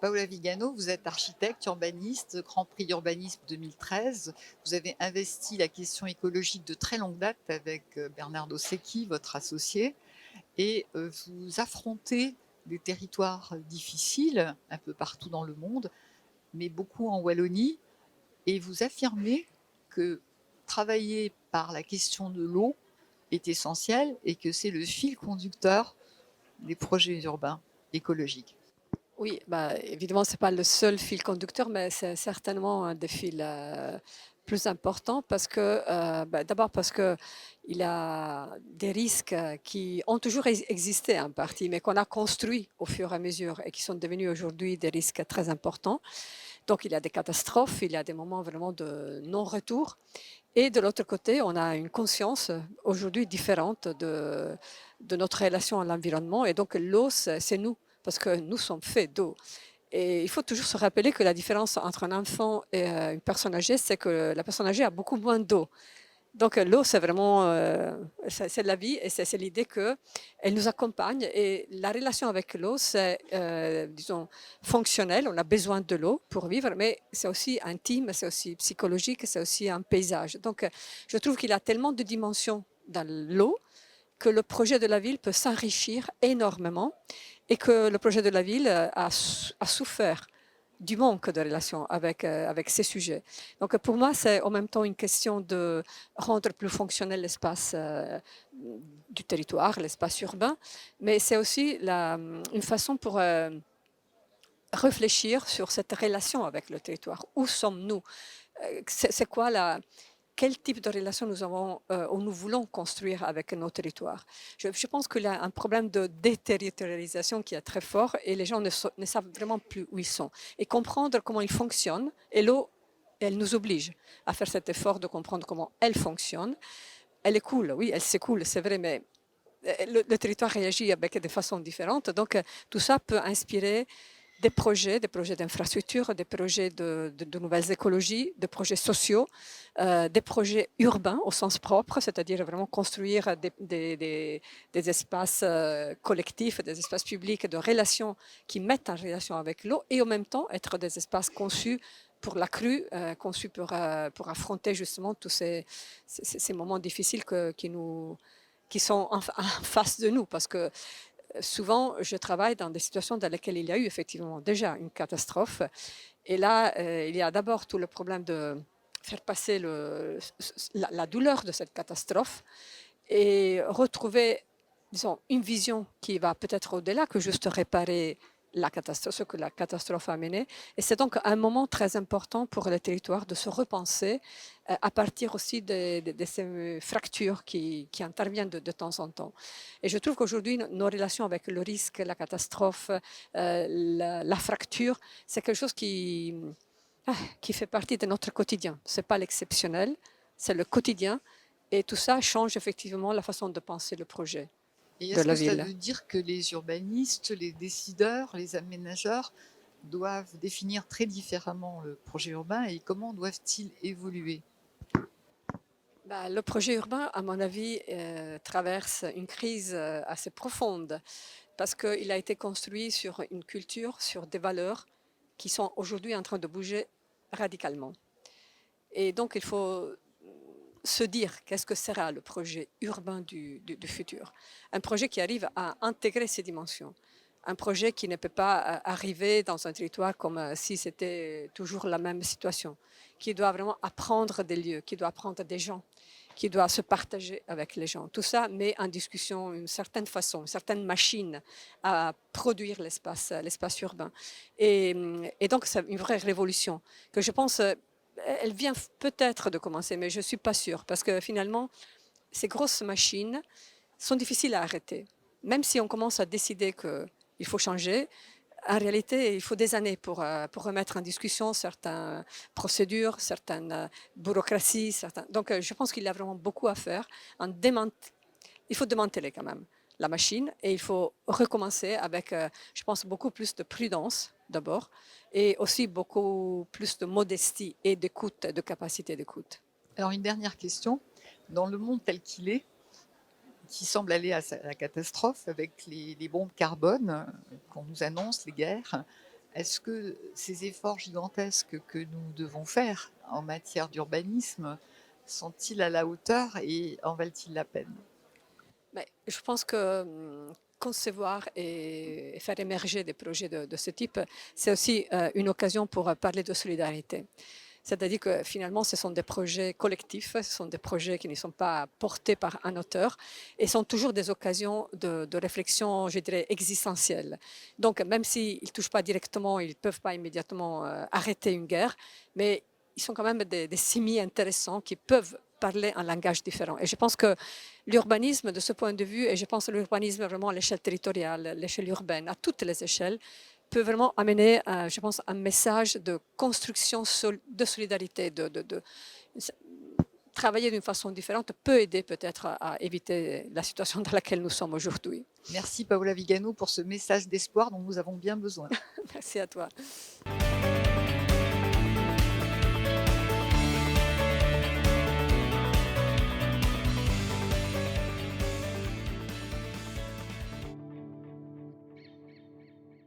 Paola Vigano, vous êtes architecte, urbaniste, Grand Prix Urbanisme 2013. Vous avez investi la question écologique de très longue date avec Bernardo Secchi, votre associé, et vous affrontez des territoires difficiles un peu partout dans le monde, mais beaucoup en Wallonie, et vous affirmez que travailler par la question de l'eau est essentiel et que c'est le fil conducteur des projets urbains écologiques. Oui, bah, évidemment, ce n'est pas le seul fil conducteur, mais c'est certainement un des fils plus importants parce que, d'abord parce qu'il y a des risques qui ont toujours existé en partie, mais qu'on a construits au fur et à mesure et qui sont devenus aujourd'hui des risques très importants. Donc, il y a des catastrophes, il y a des moments vraiment de non-retour. Et de l'autre côté, on a une conscience aujourd'hui différente de notre relation à l'environnement. Et donc, l'eau, c'est nous, parce que nous sommes faits d'eau. Et il faut toujours se rappeler que la différence entre un enfant et une personne âgée, c'est que la personne âgée a beaucoup moins d'eau. Donc l'eau, c'est vraiment c'est la vie et c'est l'idée qu'elle nous accompagne. Et la relation avec l'eau, c'est, disons, fonctionnel. On a besoin de l'eau pour vivre, mais c'est aussi intime, c'est aussi psychologique, c'est aussi un paysage. Donc je trouve qu'il y a tellement de dimensions dans l'eau que le projet de la ville peut s'enrichir énormément et que le projet de la ville a souffert du manque de relation avec ces sujets. Donc pour moi, c'est en même temps une question de rendre plus fonctionnel l'espace du territoire, l'espace urbain, mais c'est aussi une façon pour réfléchir sur cette relation avec le territoire. Où sommes-nous? C'est quoi quel type de relation nous avons ou nous voulons construire avec nos territoires. Je pense qu'il y a un problème de déterritorialisation qui est très fort et les gens ne savent vraiment plus où ils sont. Et comprendre comment ils fonctionnent, et l'eau, elle nous oblige à faire cet effort de comprendre comment elle fonctionne. Elle est cool, oui, elle s'écoule, c'est vrai, mais le territoire réagit avec des façons différentes. Donc, tout ça peut inspirer des projets d'infrastructure, des projets de nouvelles écologies, des projets sociaux, des projets urbains au sens propre, c'est-à-dire vraiment construire des espaces collectifs, des espaces publics de relations qui mettent en relation avec l'eau et en même temps être des espaces conçus pour la crue, conçus pour affronter justement tous ces moments difficiles qui sont en face de nous. Parce que souvent, je travaille dans des situations dans lesquelles il y a eu effectivement déjà une catastrophe. Et là, il y a d'abord tout le problème de faire passer la douleur de cette catastrophe et retrouver, disons, une vision qui va peut-être au-delà que juste réparer la catastrophe, ce que la catastrophe a amené. Et c'est donc un moment très important pour les territoires de se repenser à partir aussi de ces fractures qui interviennent de temps en temps. Et je trouve qu'aujourd'hui, nos relations avec le risque, la catastrophe, la fracture, c'est quelque chose qui fait partie de notre quotidien. Ce n'est pas l'exceptionnel, c'est le quotidien. Et tout ça change effectivement la façon de penser le projet Et de est-ce la que ça ville. veut dire que les urbanistes, les décideurs, les aménageurs doivent définir très différemment le projet urbain et comment doivent-ils évoluer? Bah, le projet urbain, à mon avis, traverse une crise assez profonde parce qu'il a été construit sur une culture, sur des valeurs qui sont aujourd'hui en train de bouger radicalement. Et donc, il faut se dire qu'est-ce que sera le projet urbain du futur. Un projet qui arrive à intégrer ces dimensions. Un projet qui ne peut pas arriver dans un territoire comme si c'était toujours la même situation, qui doit vraiment apprendre des lieux, qui doit apprendre des gens, qui doit se partager avec les gens. Tout ça met en discussion une certaine façon, une certaine machine à produire l'espace urbain. Et donc, c'est une vraie révolution que je pense elle vient peut-être de commencer, mais je ne suis pas sûre, parce que finalement, ces grosses machines sont difficiles à arrêter. Même si on commence à décider qu'il faut changer, en réalité, il faut des années pour remettre en discussion certaines procédures, certaines bureaucraties. Donc, je pense qu'il y a vraiment beaucoup à faire. Il faut démanteler quand même la machine et il faut recommencer avec, je pense, beaucoup plus de prudence d'abord et aussi beaucoup plus de modestie et d'écoute, de capacité d'écoute. Alors une dernière question. Dans le monde tel qu'il est, qui semble aller à la catastrophe avec les bombes carbone qu'on nous annonce, les guerres, Est-ce que ces efforts gigantesques que nous devons faire en matière d'urbanisme sont-ils à la hauteur et en valent-ils la peine? Mais je pense que concevoir et faire émerger des projets de ce type, c'est aussi une occasion pour parler de solidarité. C'est-à-dire que finalement, ce sont des projets collectifs, ce sont des projets qui ne sont pas portés par un auteur et sont toujours des occasions de réflexion, je dirais, existentielle. Donc, même s'ils ne touchent pas directement, ils ne peuvent pas immédiatement arrêter une guerre, mais ils sont quand même des simi intéressants qui peuvent parler un langage différent. Et je pense que l'urbanisme, de ce point de vue, et je pense à l'urbanisme vraiment à l'échelle territoriale, l'échelle urbaine, à toutes les échelles, peut vraiment amener, je pense, un message de construction de solidarité, travailler d'une façon différente peut aider peut-être à éviter la situation dans laquelle nous sommes aujourd'hui. Merci Paola Vigano pour ce message d'espoir dont nous avons bien besoin. Merci à toi.